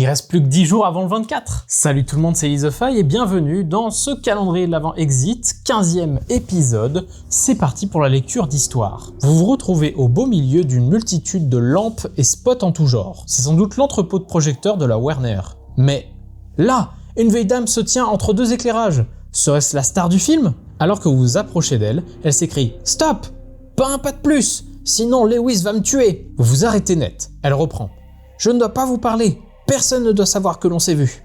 Il reste plus que 10 jours avant le 24. Salut tout le monde, c'est Isofy et bienvenue dans ce calendrier de l'Avent Exit, 15e épisode. C'est parti pour la lecture d'histoire. Vous vous retrouvez au beau milieu d'une multitude de lampes et spots en tout genre. C'est sans doute l'entrepôt de projecteurs de la Warner. Mais là, une vieille dame se tient entre deux éclairages. Serait-ce la star du film? Alors que vous vous approchez d'elle, elle s'écrie « Stop! Pas un pas de plus! Sinon Lewis va me tuer !» Vous vous arrêtez net. Elle reprend « Je ne dois pas vous parler. Personne ne doit savoir que l'on s'est vu.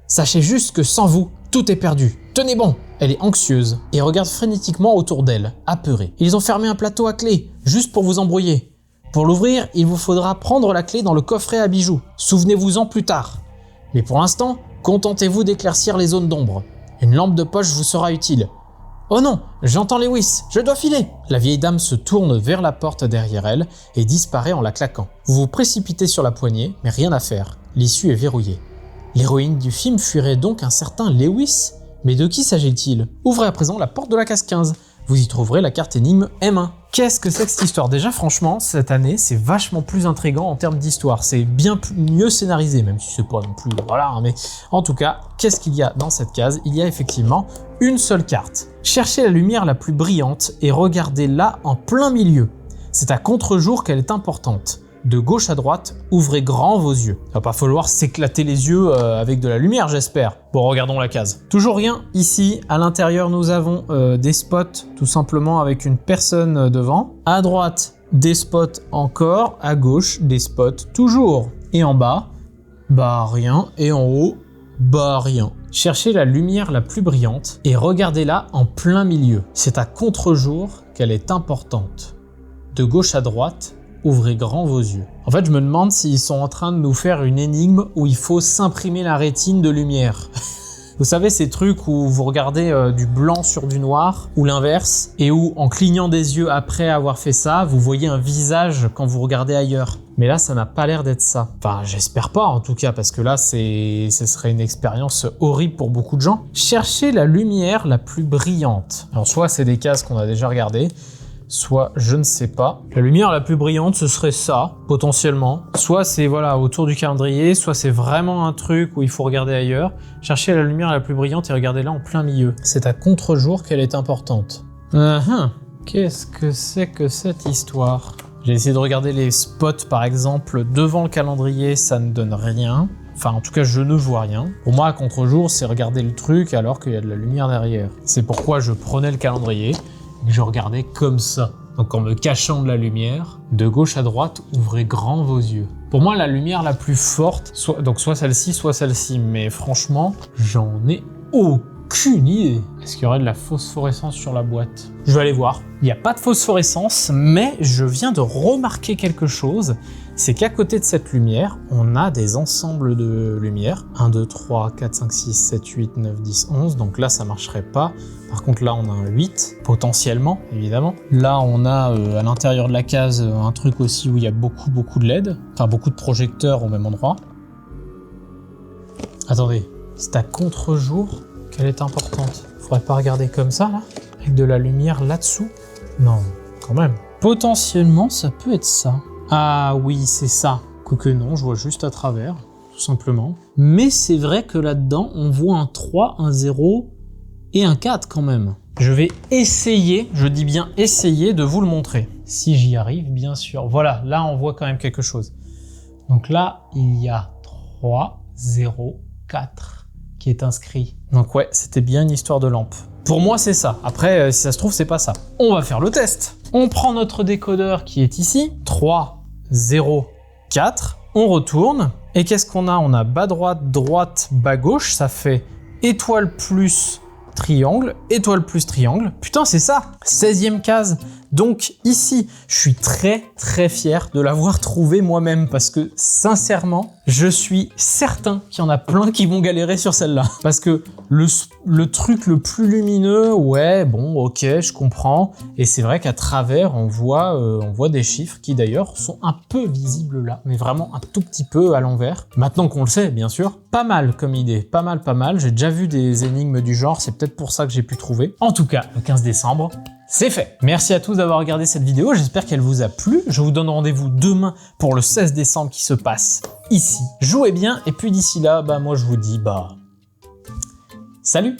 Sachez juste que sans vous, tout est perdu. Tenez bon !» Elle est anxieuse et regarde frénétiquement autour d'elle, apeurée. Ils ont fermé un plateau à clé, juste pour vous embrouiller. Pour l'ouvrir, il vous faudra prendre la clé dans le coffret à bijoux. Souvenez-vous-en plus tard. Mais pour l'instant, contentez-vous d'éclaircir les zones d'ombre. Une lampe de poche vous sera utile. Oh non, j'entends Lewis, je dois filer. La vieille dame se tourne vers la porte derrière elle et disparaît en la claquant. Vous vous précipitez sur la poignée, mais rien à faire. L'issue est verrouillée. L'héroïne du film fuirait donc un certain Lewis? Mais de qui s'agit-il? Ouvrez à présent la porte de la case 15. Vous y trouverez la carte énigme M1. Qu'est-ce que c'est que cette histoire? Déjà, franchement, cette année, c'est vachement plus intriguant en termes d'histoire. C'est bien mieux scénarisé, même si c'est pas non plus... Voilà, mais en tout cas, qu'est-ce qu'il y a dans cette case? Il y a effectivement une seule carte. Cherchez la lumière la plus brillante et regardez-la en plein milieu. C'est à contre-jour qu'elle est importante. De gauche à droite, ouvrez grand vos yeux. Il va pas falloir s'éclater les yeux avec de la lumière, j'espère. Bon, regardons la case. Toujours rien ici. À l'intérieur, nous avons des spots, tout simplement avec une personne devant. À droite, des spots encore. À gauche, des spots toujours. Et en bas, bah rien. Et en haut, bah rien. Cherchez la lumière la plus brillante et regardez-la en plein milieu. C'est à contre-jour qu'elle est importante. De gauche à droite, ouvrez grand vos yeux. En fait, je me demande s'ils sont en train de nous faire une énigme où il faut s'imprimer la rétine de lumière. Vous savez, ces trucs où vous regardez du blanc sur du noir, ou l'inverse, et où, en clignant des yeux après avoir fait ça, vous voyez un visage quand vous regardez ailleurs. Mais là, ça n'a pas l'air d'être ça. Enfin, j'espère pas en tout cas, parce que là, ce serait une expérience horrible pour beaucoup de gens. Cherchez la lumière la plus brillante. Alors, soit c'est des cases qu'on a déjà regardées, soit je ne sais pas. La lumière la plus brillante, ce serait ça, potentiellement. Soit c'est voilà autour du calendrier, soit c'est vraiment un truc où il faut regarder ailleurs. Cherchez la lumière la plus brillante et regardez-la en plein milieu. C'est à contre-jour qu'elle est importante. Qu'est-ce que c'est que cette histoire? J'ai essayé de regarder les spots par exemple devant le calendrier, ça ne donne rien. Enfin, en tout cas, je ne vois rien. Pour moi, à contre-jour, c'est regarder le truc alors qu'il y a de la lumière derrière. C'est pourquoi je prenais le calendrier. Je regardais comme ça. Donc en me cachant de la lumière, de gauche à droite, ouvrez grand vos yeux. Pour moi, la lumière la plus forte, soit celle-ci, soit celle-ci. Mais franchement, j'en ai aucune idée. Est-ce qu'il y aurait de la phosphorescence sur la boîte? Je vais aller voir. Il n'y a pas de phosphorescence, mais je viens de remarquer quelque chose. C'est qu'à côté de cette lumière, on a des ensembles de lumières. 1, 2, 3, 4, 5, 6, 7, 8, 9, 10, 11. Donc là, ça marcherait pas. Par contre, là, on a un 8, potentiellement, évidemment. Là, on a à l'intérieur de la case un truc aussi où il y a beaucoup de LED. Enfin, beaucoup de projecteurs au même endroit. Attendez, c'est à contre-jour qu'elle est importante. Faudrait pas regarder comme ça, là, avec de la lumière là-dessous. Non, quand même. Potentiellement, ça peut être ça. Ah oui, c'est ça. Quoique non, je vois juste à travers, tout simplement. Mais c'est vrai que là-dedans, on voit un 3, un 0 et un 4 quand même. Je vais essayer, je dis bien essayer, de vous le montrer. Si j'y arrive, bien sûr. Voilà, là, on voit quand même quelque chose. Donc là, il y a 3, 0, 4 qui est inscrit. Donc ouais, c'était bien une histoire de lampe. Pour moi, c'est ça. Après, si ça se trouve, c'est pas ça. On va faire le test. On prend notre décodeur qui est ici. 3, 0, 4. On retourne. Et qu'est-ce qu'on a? On a bas droite, droite, bas gauche. Ça fait étoile plus triangle, étoile plus triangle. Putain, c'est ça! 16e case. Donc ici, je suis très fier de l'avoir trouvé moi-même parce que sincèrement, je suis certain qu'il y en a plein qui vont galérer sur celle-là. Parce que le truc le plus lumineux, ouais, bon, ok, je comprends. Et c'est vrai qu'à travers, on voit des chiffres qui d'ailleurs sont un peu visibles là, mais vraiment un tout petit peu à l'envers. Maintenant qu'on le sait, bien sûr, pas mal comme idée, pas mal. J'ai déjà vu des énigmes du genre, c'est peut-être pour ça que j'ai pu trouver. En tout cas, le 15 décembre, c'est fait. Merci à tous d'avoir regardé cette vidéo, j'espère qu'elle vous a plu. Je vous donne rendez-vous demain pour le 16 décembre qui se passe ici. Jouez bien, et puis d'ici là, moi je vous dis, salut!